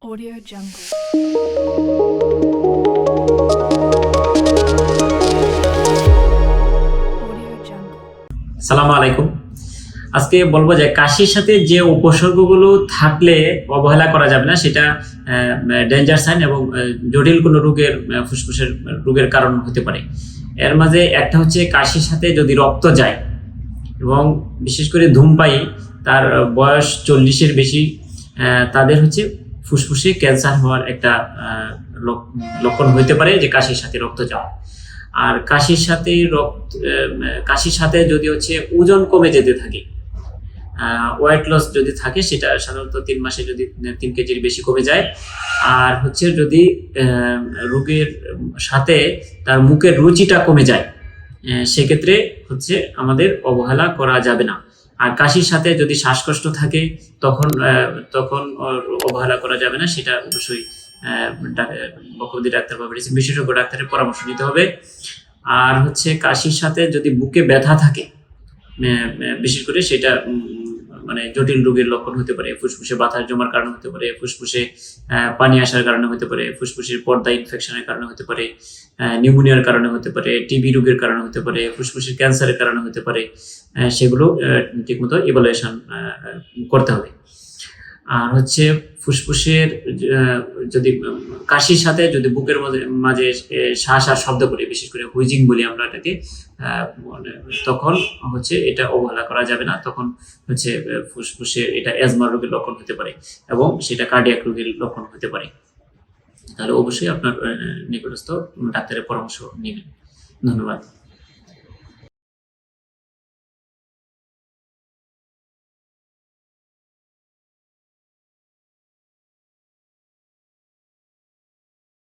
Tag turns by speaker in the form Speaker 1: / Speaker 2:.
Speaker 1: Audio Jungle. Audio Jungle.
Speaker 2: সালামু আলাইকুম। আজকে বলবো যে কাশির সাথে যে উপসর্গগুলো থাকলে অবহেলা করা যাবে না, সেটা ডেঞ্জার সাইন এবং জটিল কোনো রোগের ফুসফুসের রোগের কারণ হতে পারে। এর মাঝে একটা হচ্ছে কাশির সাথে যদি রক্ত যায় এবং বিশেষ করে ধূমপায়ী, তার বয়স 40-এর বেশি, তাদের হচ্ছে ফুসফুসে ক্যান্সার হওয়ার একটা লক্ষণ হইতে পারে যে কাশির সাথে রক্ত যাওয়া। আর কাশির সাথে যদি হচ্ছে ওজন কমে যেতে থাকে, ওয়েট লস যদি থাকে, সেটা সাধারণত 3 মাসে যদি 3 কেজির বেশি কমে যায়। আর হচ্ছে যদি রোগের সাথে তার মুখের রুচিটা কমে যায়, সেক্ষেত্রে হচ্ছে আমাদের অবহেলা করা যাবে না। আর কাশির সাথে যদি শ্বাসকষ্ট থাকে, তখন অবহেলা করা যাবে না, সেটা অবশ্যই বকবদি ডাক্তার বা বিশেষজ্ঞ ডাক্তারের পরামর্শ নিতে হবে। আর হচ্ছে কাশির সাথে যদি বুকে ব্যথা থাকে, বিশেষ করে সেটা মানে জটিল রোগের লক্ষণ হতে পারে। ফুসফুসে বাতাস জমার কারণে হতে পারে, ফুসফুসে পানি আসার কারণে হতে পারে, ফুসফুসের পর্দা ইনফেকশনের কারণে হতে পারে, নিউমোনিয়ার কারণে হতে পারে, টিবি রোগের কারণে হতে পারে, ফুসফুসের ক্যান্সারের কারণে হতে পারে। সেগুলো ঠিকমতো ইভালুয়েশন করতে হবে। আর হচ্ছে ফুসফুসের যদি কাশির সাথে যদি বুকের মাঝে শ্বাস আর শব্দ করে, বিশেষ করে হুইজিং বলি আমরা এটাকে, তখন হচ্ছে এটা অবহেলা করা যাবে না। তখন হচ্ছে ফুসফুসে এটা অ্যাজমা রোগের লক্ষণ হতে পারে এবং সেটা কার্ডিয়াক রোগের লক্ষণ হতে পারে। তাহলে অবশ্যই আপনার নিকটস্থ ডাক্তারের পরামর্শ নেবেন। ধন্যবাদ।